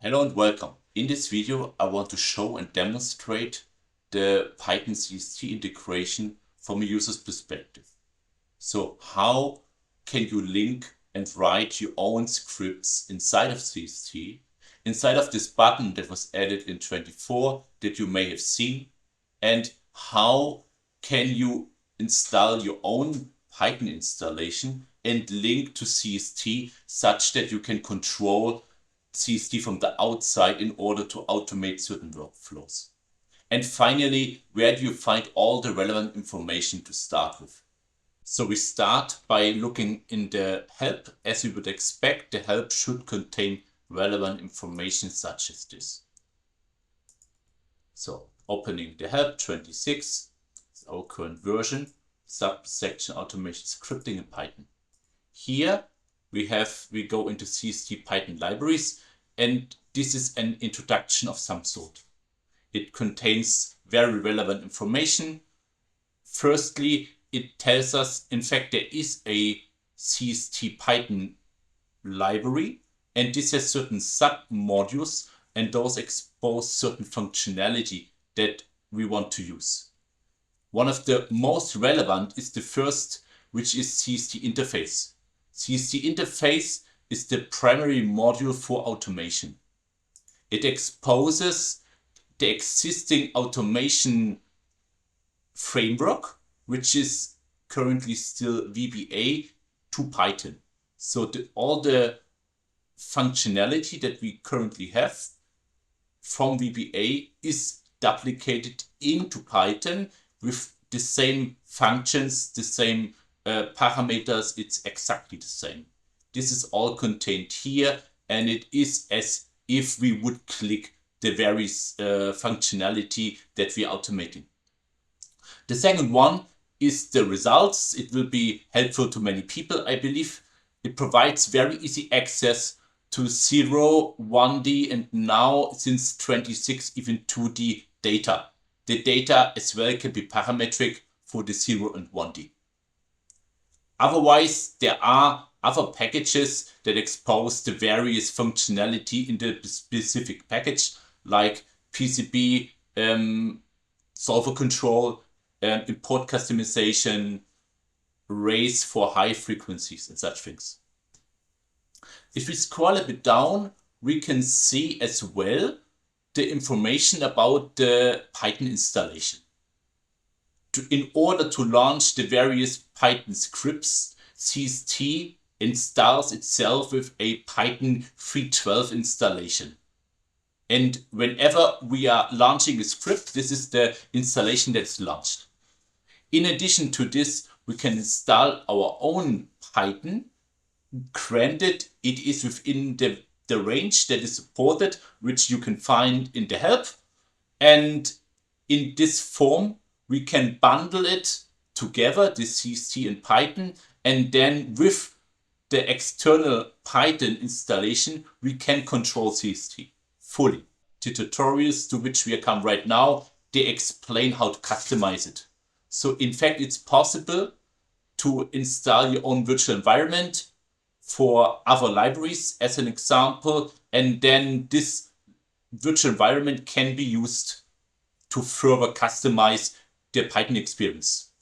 Hello and welcome. In this video, I want to show and demonstrate the Python CST integration from a user's perspective. So how can you link and write your own scripts inside of CST, inside of this button that was added in 24 that you may have seen, and how can you install your own Python installation and link to CST such that you can control CST from the outside in order to automate certain workflows. And finally, where do you find all the relevant information to start with? So we start by looking in the help. As we would expect, the help should contain relevant information such as this. So opening the help 26, is our current version, subsection automation scripting in Python. Here we go into CST Python libraries, and this is an introduction of some sort. It contains very relevant information. Firstly, it tells us, in fact, there is a CST Python library, and this has certain sub-modules, and those expose certain functionality that we want to use. One of the most relevant is the first, which is CST interface. CST interface is the primary module for automation. It exposes the existing automation framework, which is currently still VBA, to Python. So all the functionality that we currently have from VBA is duplicated into Python with the same functions, the same parameters. It's exactly the same. This is all contained here, and it is as if we would click the various functionality that we are automating. The second one is the results. It will be helpful to many people, I believe. It provides very easy access to 0, 1D, and now since 26 even 2D data. The data as well can be parametric for the 0 and 1D. Otherwise, there are other packages that expose the various functionality in the specific package, like PCB, solver control, import customization, arrays for high frequencies, and such things. If we scroll a bit down, we can see as well the information about the Python installation. In order to launch the various Python scripts, CST installs itself with a Python 3.12 installation. And whenever we are launching a script, this is the installation that's launched. In addition to this, we can install our own Python. Granted, it is within the range that is supported, which you can find in the help. And in this form, we can bundle it together, the CST and Python, and then with the external Python installation, we can control CST fully. The tutorials to which we come right now, they explain how to customize it. So in fact, it's possible to install your own virtual environment for other libraries as an example, and then this virtual environment can be used to further customize the Python experience.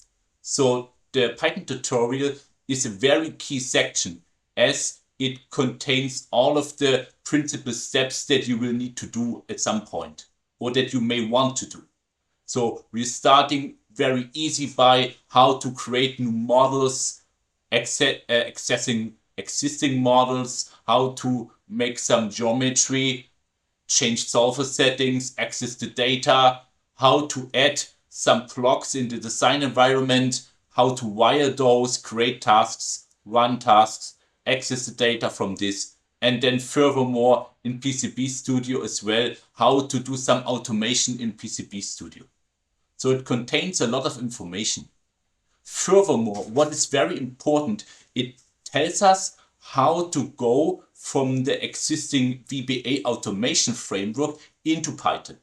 So the Python tutorial is a very key section as it contains all of the principal steps that you will need to do at some point or that you may want to do. So we're starting very easy by how to create new models, accessing existing models, how to make some geometry, change solver settings, access the data, how to add some blocks in the design environment, how to wire those, create tasks, run tasks, access the data from this, and then furthermore in PCB Studio as well, how to do some automation in PCB Studio. So it contains a lot of information. Furthermore, what is very important, it tells us how to go from the existing VBA automation framework into Python.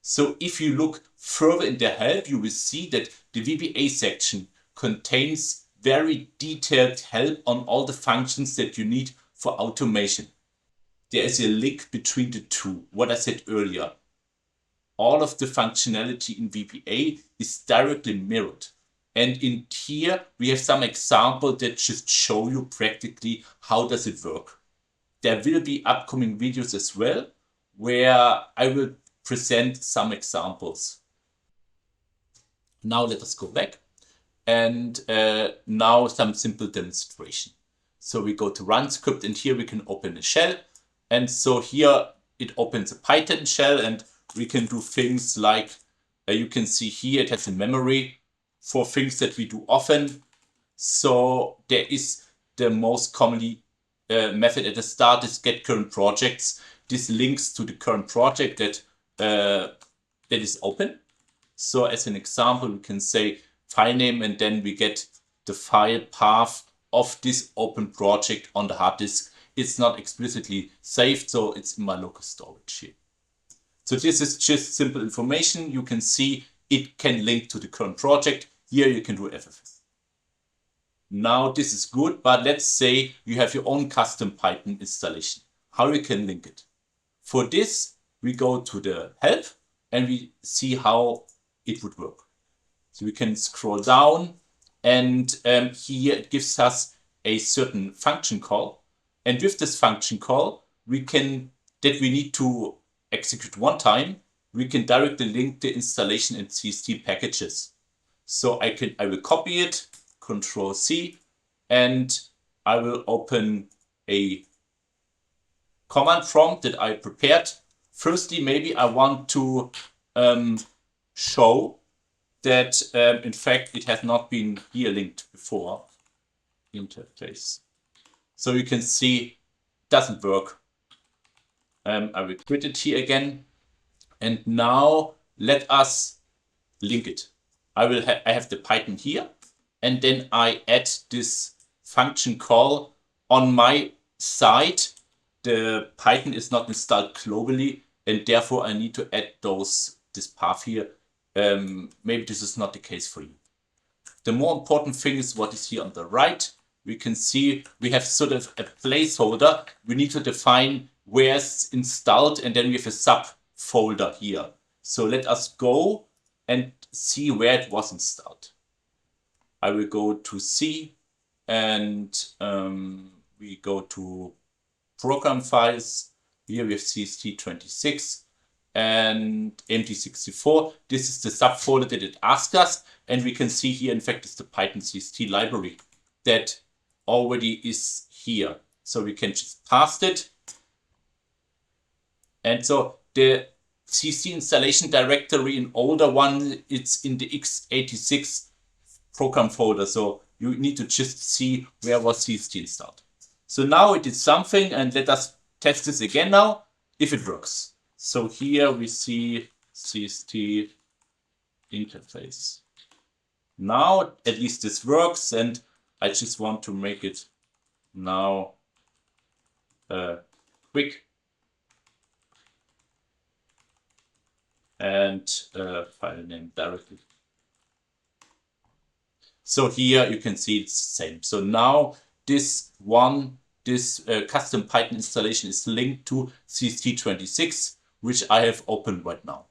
So if you look further in the help, you will see that the VBA section contains very detailed help on all the functions that you need for automation. there is a link between the two. What I said earlier, all of the functionality in VBA is directly mirrored. And in here, we have some example that just show you practically how does it work. There will be upcoming videos as well, where I will present some examples. Now let us go back. And now some simple demonstration. So we go to run script, and here we can open a shell. And so here it opens a Python shell, and we can do things like, you can see here it has a memory for things that we do often. So there is the most commonly method at the start is get current projects. This links to the current project that is open. So as an example, we can say file name, and then we get the file path of this open project on the hard disk. It's not explicitly saved, so it's in my local storage here. So this is just simple information. You can see it can link to the current project. Here you can do everything. Now this is good, but let's say you have your own custom Python installation. How you can link it? For this, we go to the help and we see how it would work. So we can scroll down, and here it gives us a certain function call. And with this function call, we need to execute one time, we can directly link the installation and CST packages. So I will copy it, Control C, and I will open a command prompt that I prepared. Firstly, maybe I want to show that in fact it has not been here linked before. Interface. So you can see it doesn't work. I will quit it here again. And now let us link it. I have the Python here, and then I add this function call on my side. The Python is not installed globally, and therefore I need to add this path here. Maybe this is not the case for you. The more important thing is what is here on the right. We can see we have sort of a placeholder. We need to define where it's installed, and then we have a subfolder here. So let us go and see where it was installed. I will go to C, and we go to program files. Here we have CST26 and MT64. This is the subfolder that it asked us, and we can see here, in fact, it's the Python CST library that already is here. So we can just paste it. And so the CST installation directory in older one, it's in the x86 program folder. So you need to just see where was CST installed. So now it did something, and let us test this again now, if it works. So here we see CST interface. Now at least this works, and I just want to make it now quick. And file name directly. So here you can see it's the same. So now this custom Python installation is linked to CST26, which I have opened right now.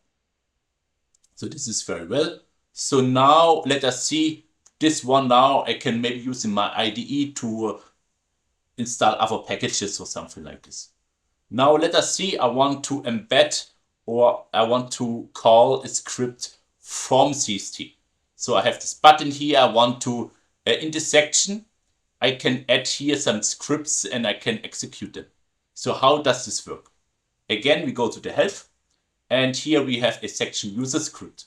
So this is very well. So now let us see this one. Now I can maybe use in my IDE to install other packages or something like this. Now let us see, I want to embed, or I want to call a script from CST. So I have this button here. I want to, in this section, I can add here some scripts and I can execute them. So how does this work? Again, we go to the help, and here we have a section user script.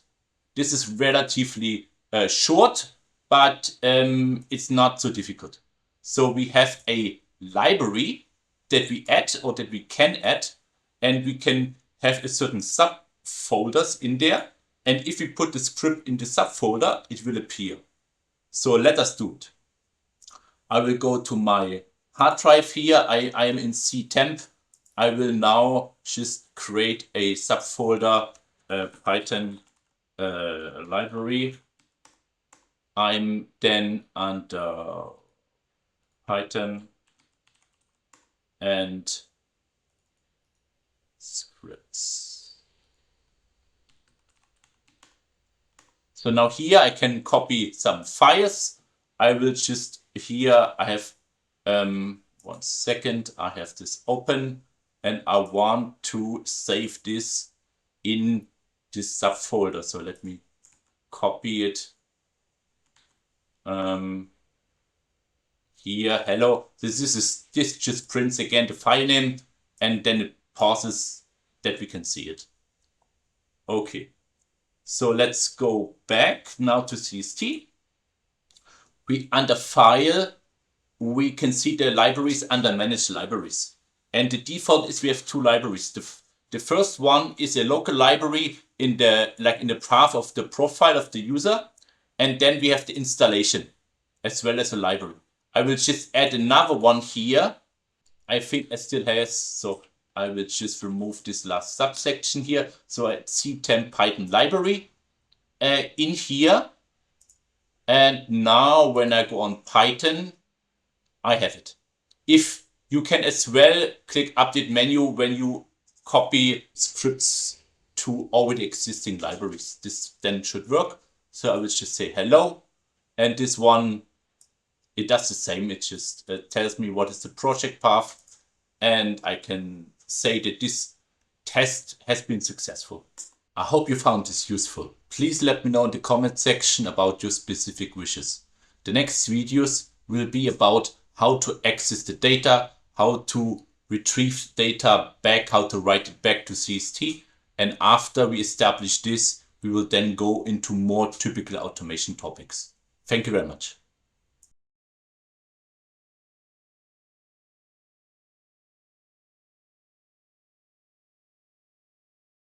This is relatively short, but it's not so difficult. So we have a library that we add, or that we can add, and we can have a certain subfolders in there. And if we put the script in the subfolder, it will appear. So let us do it. I will go to my hard drive here. I am in ctemp. I will now just create a subfolder, Python library. I'm then under Python, and scripts. So now here I can copy some files. I will just, here I have, 1 second, I have this open and I want to save this in this subfolder. So let me copy it. Here, hello, this just prints again the file name and then it pauses that we can see it. Okay, so let's go back now to CST. Under file, we can see the libraries under manage libraries. And the default is we have 2 libraries. The first one is a local library in the path of the profile of the user. And then we have the installation as well as a library. I will just add another one here. I think it still has, so I will just remove this last subsection here. So I CST library in here. And now when I go on Python, I have it. If you can as well click update menu when you copy scripts to already existing libraries. This then should work. So I will just say hello. And this one, it does the same. It just tells me what is the project path. And I can say that this test has been successful. I hope you found this useful. Please let me know in the comment section about your specific wishes. The next videos will be about how to access the data, how to retrieve data back, how to write it back to CST. And after we establish this, we will then go into more typical automation topics. Thank you very much.